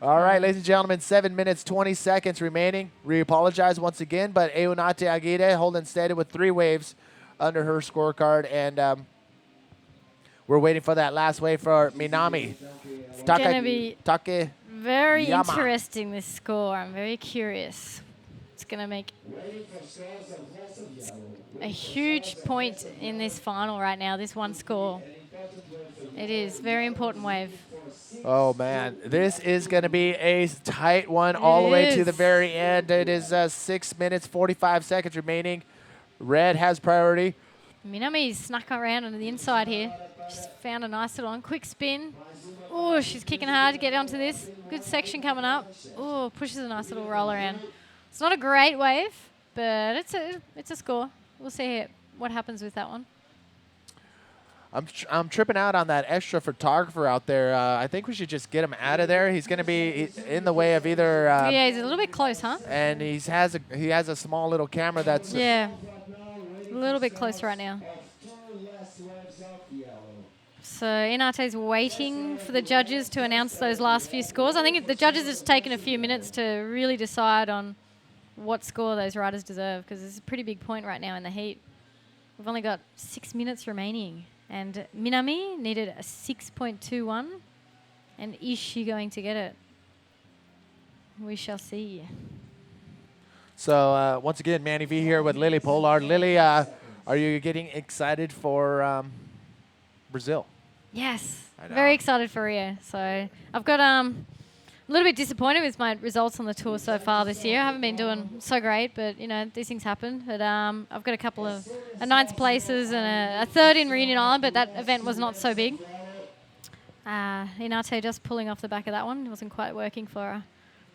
All right, ladies and gentlemen, 7 minutes, 20 seconds remaining. We apologize once again, but Eunate Aguirre holding steady with 3 waves under her scorecard, and we're waiting for that last wave for Minami. It's going to be Take very Yama. interesting, this score. I'm very curious. It's going to make a huge point in this final right now, this one score. It is very important wave. Oh, man. This is going to be a tight one all the way to the very end. It is 6 minutes, 45 seconds remaining. Red has priority. Minami snuck around on the inside here. She's found a nice little one. Quick spin. Oh, she's kicking hard to get onto this. Good section coming up. Oh, pushes a nice little roll around. It's not a great wave, but it's a score. We'll see what happens with that one. I'm tripping out on that extra photographer out there. I think we should just get him out of there. He's going to be in the way of either. Yeah, he's a little bit close, huh? And he has a small little camera that's. Yeah, a little bit close right now. So Inate's waiting for the judges to announce those last few scores. I think the judges have taken a few minutes to really decide on what score those riders deserve, because it's a pretty big point right now in the heat. We've only got 6 minutes remaining. And Minami needed a 6.21. And is she going to get it? We shall see. So once again, Manny V here with Lily Pollard. Lily, are you getting excited for Brazil? Yes, very excited for Rio. So I've got a little bit disappointed with my results on the tour so far this year. I haven't been doing so great, but these things happen. But I've got a couple of ninth places and a third in Reunion Island, but that event was not so big. Inate just pulling off the back of that one. It wasn't quite working for her.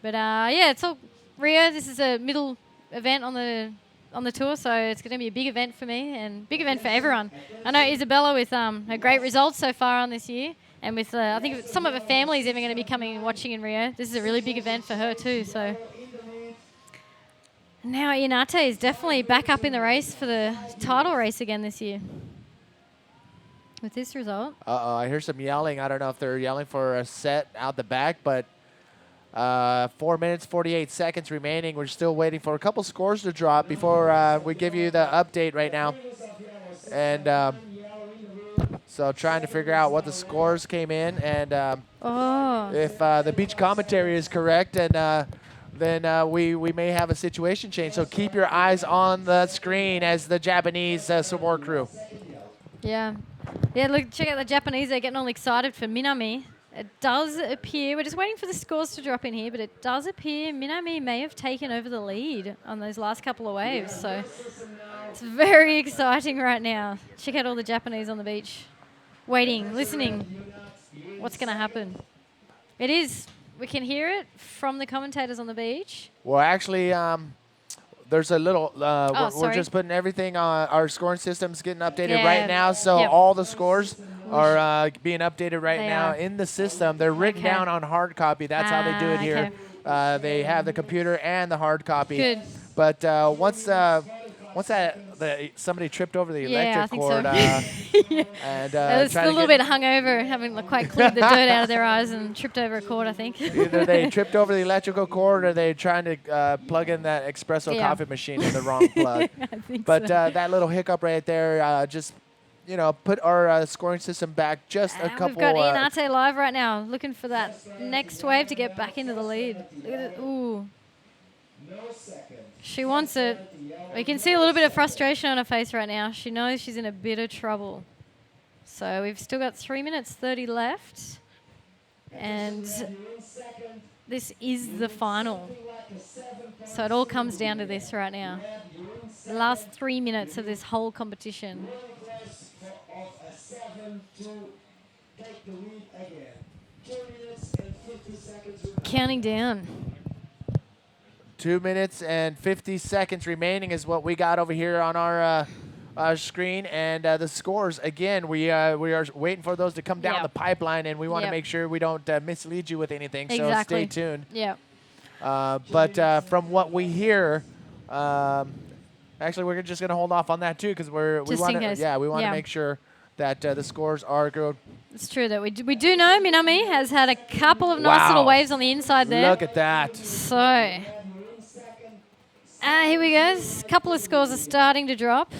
But yeah, it's all Rio. This is a middle event on the tour, so it's going to be a big event for me and big event for everyone. I know Isabella with her great results so far on this year. And with, I think some of her family is even going to be coming and watching in Rio. This is a really big event for her too. So now Inate is definitely back up in the race for the title race again this year. With this result. Uh-oh, I hear some yelling. I don't know if they're yelling for a set out the back, but 4 minutes, 48 seconds remaining. We're still waiting for a couple scores to drop before we give you the update right now. And so trying to figure out what the scores came in, and if the beach commentary is correct, and then we may have a situation change. So keep your eyes on the screen as the Japanese support crew. Yeah. Yeah, look, check out the Japanese. They're getting all excited for Minami. It does appear, we're just waiting for the scores to drop in here, but it does appear Minami may have taken over the lead on those last couple of waves. So it's very exciting right now. Check out all the Japanese on the beach. Waiting, listening. What's going to happen? It is. We can hear it from the commentators on the beach. Well, actually, there's a little. We're just putting everything on our scoring system's getting updated right now. So all the scores are being updated right now in the system. They're written down on hard copy. That's how they do it here. They have the computer and the hard copy. Good. But once somebody tripped over the electric cord, and it was a little bit hungover, having quite cleared the dirt out of their eyes and tripped over a cord, I think. Either they tripped over the electrical cord, or they're trying to plug in that espresso coffee machine in the wrong plug. I think but so. that little hiccup right there, just put our scoring system back just a couple. We've got Inate live right now, looking for that next wave to get back into the lead. Look at it. Ooh. She wants it. We can see a little bit of frustration on her face right now. She knows she's in a bit of trouble. So we've still got 3 minutes 30 left. And this is the final. So it all comes down to this right now. The last 3 minutes of this whole competition. Counting down. 2 minutes and 50 seconds remaining is what we got over here on our screen, and the scores again. We are waiting for those to come down the pipeline, and we want to make sure we don't mislead you with anything. So stay tuned. Yeah. But from what we hear, actually we're just gonna hold off on that too, because we want to make sure that the scores are good. It's true that we do know Minami has had a couple of nice little waves on the inside there. Look at that. So, here we go. A couple of scores are starting to drop.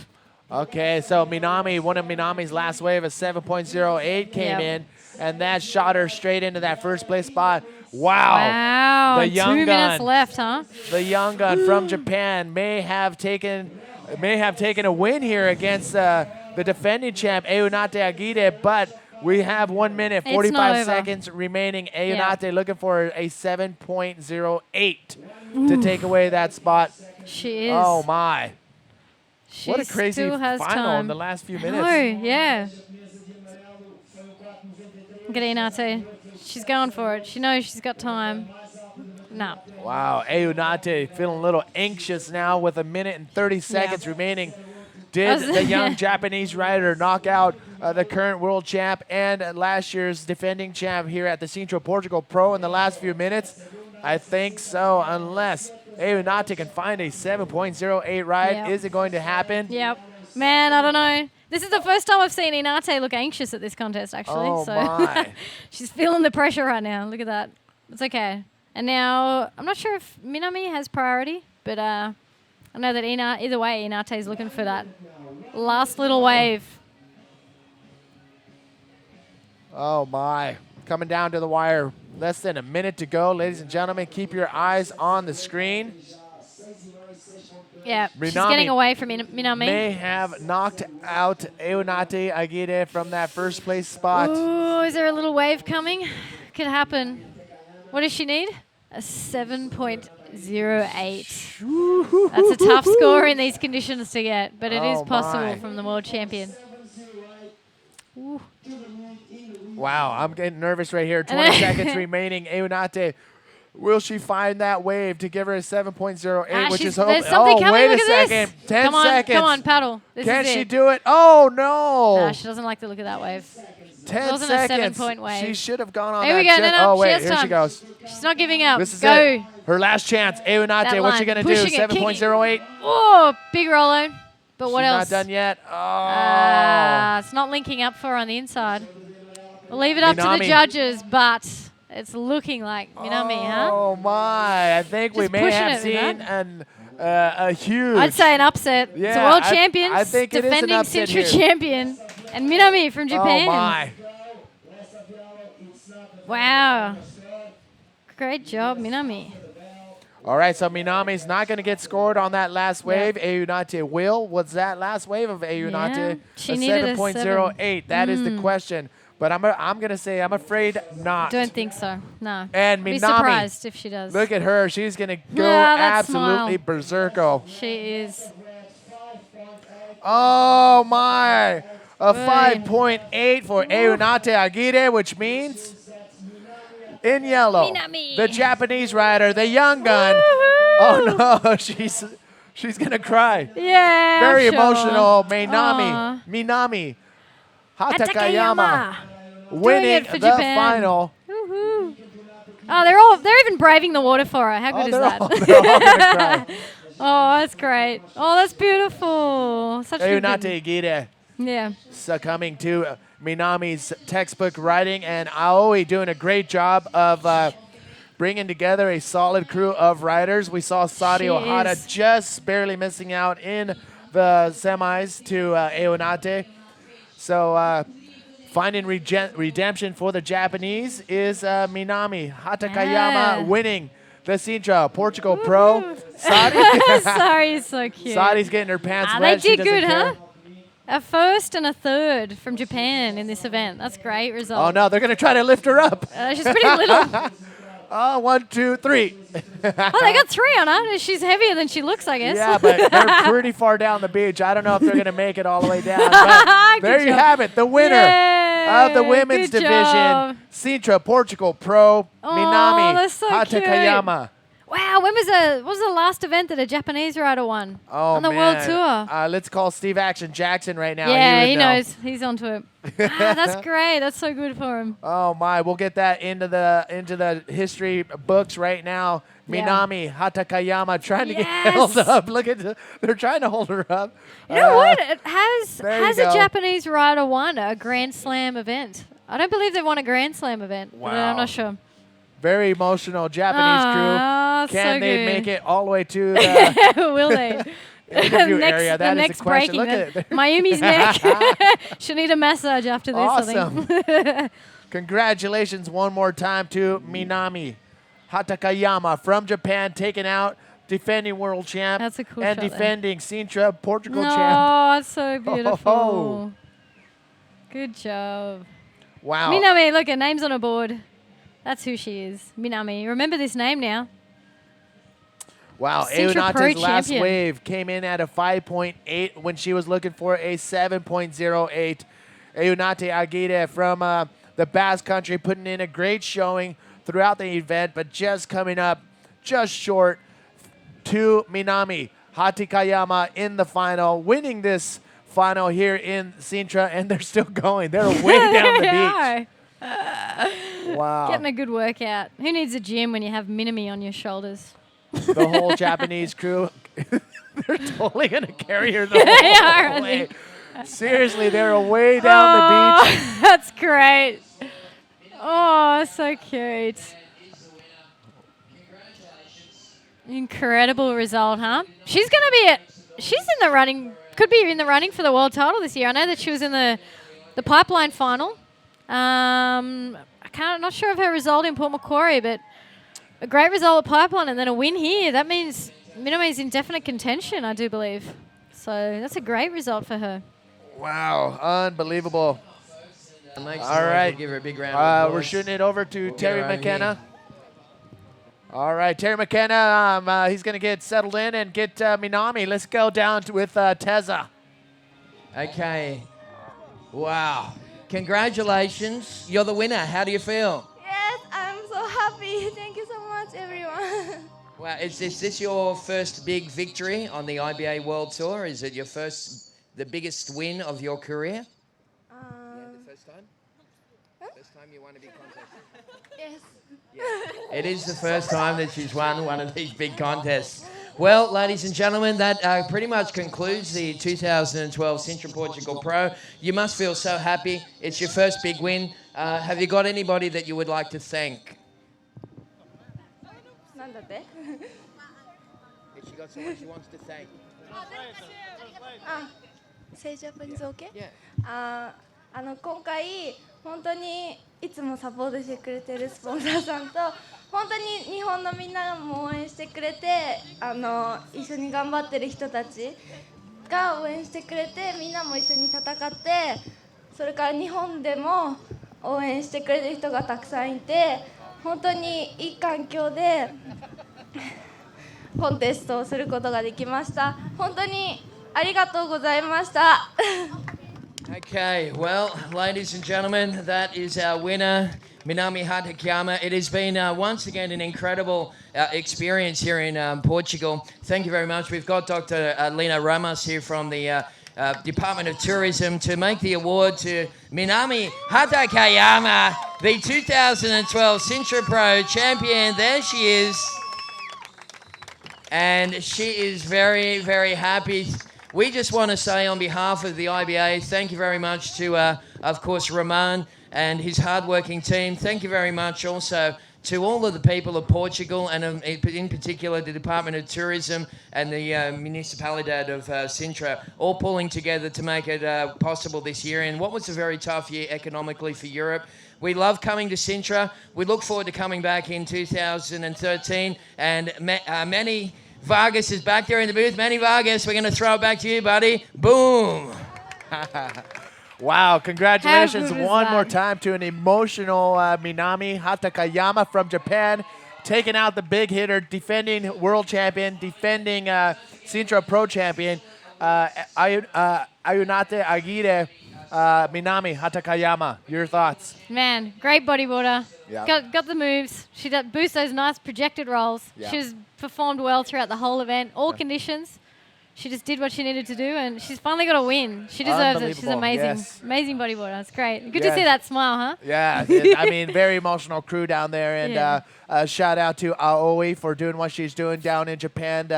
Okay, so Minami, one of Minami's last wave, a 7.08 came in, and that shot her straight into that first place spot. Wow. Wow. The young 2 minutes left, huh? The young gun from Japan may have taken a win here against the defending champ, Eunate Aguirre, but we have 1 minute, 45 seconds remaining. Eunate looking for a 7.08 to take away that spot. She is. Oh, my. She what a crazy final in the last few minutes. Oh, yeah. Look at Eunate. She's going for it. She knows she's got time. No. Wow, Eunate feeling a little anxious now with 1 minute and 30 seconds remaining. Did the young Japanese rider knock out the current world champ and last year's defending champ here at the SINTRA Portugal Pro in the last few minutes? I think so, unless Eunate can find a 7.08 ride. Yep. Is it going to happen? Yep. Man, I don't know. This is the first time I've seen Eunate look anxious at this contest, actually. Oh, so my. she's feeling the pressure right now. Look at that. It's okay. And now, I'm not sure if Minami has priority, but I know that either way, Eunate is looking for that last little wave. Oh, my. Coming down to the wire. Less than a minute to go. Ladies and gentlemen, keep your eyes on the screen. Yeah, she's getting away from Minami. May have knocked out Eunate Aguirre from that first place spot. Ooh, is there a little wave coming? Could happen. What does she need? A 7.08. That's a tough score in these conditions to get, but it is possible from the world champion. Ooh. Wow, I'm getting nervous right here. 20 seconds remaining. Eunate, will she find that wave to give her a 7.08, which is there's something coming. Wait Look a at second. This. 10 seconds. Come on, paddle. Can she do it? Oh, no. Nah, she doesn't like the look of that wave. 10 wasn't seconds. A 7-point wave. She should have gone on here that we go. jet. No, oh, wait. she Here she goes. She's not giving up. This is go. it. Her last chance. Eunate, what's she going to do? 7.08. Oh, big Rolo. But what else? Not done yet. Oh. It's not linking up for her on the inside. We'll leave it up to the judges, but it's looking like Minami, huh? Oh, my. I think we may have seen a huge... I'd say an upset. Yeah, it's a world champion, I think defending SINTRA champion, and Minami from Japan. Oh, my. Wow. Great job, Minami. All right, so Minami's not going to get scored on that last wave. Eunate will. What's that last wave of Eunate? Yeah, she a needed 7.08. That is the question. But I'm going to say I'm afraid not. Don't think so. No. And Minami, be surprised if she does. Look at her. She's going to go absolutely berserko. She is. Oh, my. A 5.8 for Eunate Aguirre, which means in yellow, Minami. the Japanese rider, the young gun. Oh, no. She's going to cry. Yeah, Very sure. emotional. Minami Hatakayama winning the Japan. final. Woohoo. Oh, they're even braving the water for her. How good is that? They're all gonna cry. Oh, that's great. Oh, that's beautiful. Such Eunate Aguirre succumbing to Minami's textbook riding, and Aoi doing a great job of bringing together a solid crew of riders. We saw Sadi Ohara just barely missing out in the semis to Eunate. So finding redemption for the Japanese is Minami Hatakayama winning the SINTRA Portugal Pro. Sadi. Sorry, it's so cute. Sadi's getting her pants wet. They did good, huh? A first and a third from Japan in this event. That's a great result. Oh, no, they're going to try to lift her up. She's pretty little. Oh, 1, 2, 3. Oh, they got 3 on her. She's heavier than she looks, I guess. Yeah, but they're pretty far down the beach. I don't know if they're going to make it all the way down. But there you have it, the winner of the women's division, SINTRA Portugal Pro, Minami that's so Hatakayama. Cute. Wow, what was the last event that a Japanese rider won on the man. World Tour? Let's call Steve Action Jackson right now. Yeah, he he would know. knows. He's onto it. That's great. That's so good for him. Oh my, we'll get that into the history books right now. Yeah. Minami Hatakayama trying to get Yes. held up. Look at they're trying to hold her up. You know what? Has there you a go. Japanese rider won a Grand Slam event? I don't believe they've won a Grand Slam event. But I'm Wow. not sure. Very emotional Japanese Ah, crew. Can so they good. make it all the way to the Will they? interview area? That the is neck's the question. breaking. Look at it. Mayumi's neck. She'll need a massage after this, I Awesome. think. Congratulations one more time to Minami Hatakayama from Japan, taking out defending world champ That's a cool and shot there. defending Sintra Portugal champ. Oh, it's so beautiful. Oh. Good job. Wow. Minami, look, her name's on a board. That's who she is. Minami. Remember this name now. Wow, Sintra Pro Eunate's last champion. wave came in at a 5.8 when she was looking for a 7.08. Eunate Aguirre from the Basque Country putting in a great showing throughout the event, but just coming up just short to Minami Hatakayama in the final, winning this final here in Sintra, and they're still going. They're way down the They beach. are. Wow. Getting a good workout. Who needs a gym when you have Minami on your shoulders? The whole Japanese crew, they're totally going to carry her the They whole are, I way. think. Seriously, they're way down the beach. That's great. Oh, so cute. Incredible result, huh? She's going to be she's in the running, could be in the running for the world title this year. I know that she was in the pipeline final. I'm not sure of her result in Port Macquarie, but a great result at pipeline and then a win here. That means Minami's in definite contention, I do believe. So that's a great result for her. Wow, unbelievable. All All right. Give her a big round of applause. We're shooting it over to We'll get Terry her on McKenna. here. All right, Terry McKenna, he's going to get settled in and get Minami. Let's go down with Teza. Okay. Wow. Congratulations. You're the winner. How do you feel? Yes, I'm so happy. Thank you so much, everyone. Wow. Is this your first big victory on the IBA World Tour? Is it the biggest win of your career? The first time? First time you won a big contest? Yes. It is the first time that she's won one of these big contests. Well, ladies and gentlemen, that pretty much concludes the 2012 Sintra Portugal Pro. You must feel so happy. It's your first big win. Have you got anybody that you would like to thank? なんだって Has she got someone she wants to thank? あ、Say Japanese OK? Yeah. 今回本当にいつもサポートしてくれてるスポンサーさんと本当に日本のみんなも応援してくれて一緒に頑張ってる人たちが応援してくれてみんなも一緒に戦ってそれから日本でも応援してくれてる人がたくさんいて本当にいい環境でコンテストをすることができました本当にありがとうございました Okay, well, ladies and gentlemen, that is our winner, Minami Hatakayama. It has been once again an incredible experience here in Portugal. Thank you very much. We've got Dr. Lina Ramos here from the Department of Tourism to make the award to Minami Hatakayama, the 2012 Sintra Pro champion. There she is. And she is very, very happy. We just want to say on behalf of the IBA, thank you very much to, of course, Roman and his hardworking team. Thank you very much also to all of the people of Portugal and in particular the Department of Tourism and the Municipalidade of Sintra, all pulling together to make it possible this year in what was a very tough year economically for Europe. We love coming to Sintra. We look forward to coming back in 2013 and many... Vargas is back there in the booth. Manny Vargas, we're going to throw it back to you, buddy. Boom. Wow, congratulations How good is one more that? time to an emotional Minami Hatakayama from Japan, taking out the big hitter, defending world champion, defending Sintra Pro champion, Ayunate Aguirre Minami Hatakayama, your thoughts? Man, great bodyboarder. Yeah. Got the moves. She boosts those nice projected rolls. Yeah. She's performed well throughout the whole event, all conditions. She just did what she needed to do, and she's finally got a win. She deserves it. She's Unbelievable, amazing. yes. Amazing bodyboarder. It's great. Good to Yes. see that smile, huh? Yeah, I mean, very emotional crew down there. And Yeah. shout out to Aoi for doing what she's doing down in Japan.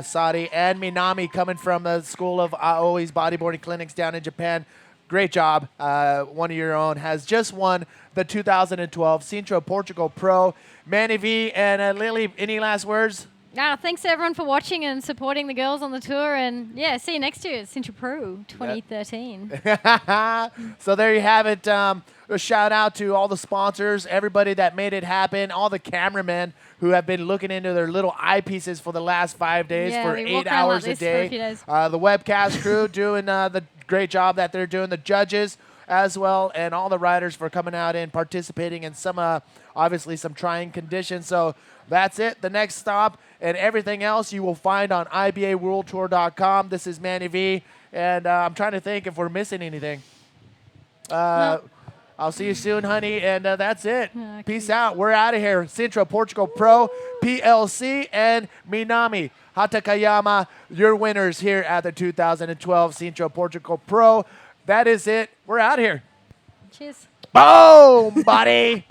Sadi and Minami coming from the school of Aoi's bodyboarding clinics down in Japan. Great job. One of your own has just won the 2012 Sintra Portugal Pro. Manny V and Lily, any last words? Thanks to everyone for watching and supporting the girls on the tour. And yeah, see you next year at Sintra Pro 2013. So there you have it. A shout out to all the sponsors, everybody that made it happen, all the cameramen who have been looking into their little eyepieces for the last 5 days Yeah, for we 8 walk around like hours a this for a day. few days. The webcast crew doing the great job that they're doing, the judges as well, and all the riders for coming out and participating in some, obviously, some trying conditions. So that's it. The next stop and everything else you will find on IBAWorldTour.com. This is Manny V, and I'm trying to think if we're missing anything. I'll see you soon, honey, and that's it. Okay. Peace out. We're out of here. Sintra Portugal Pro, PLC, and Minami Hatakayama, your winners here at the 2012 Sintra Portugal Pro. That is it. We're out of here. Cheers. Boom, buddy.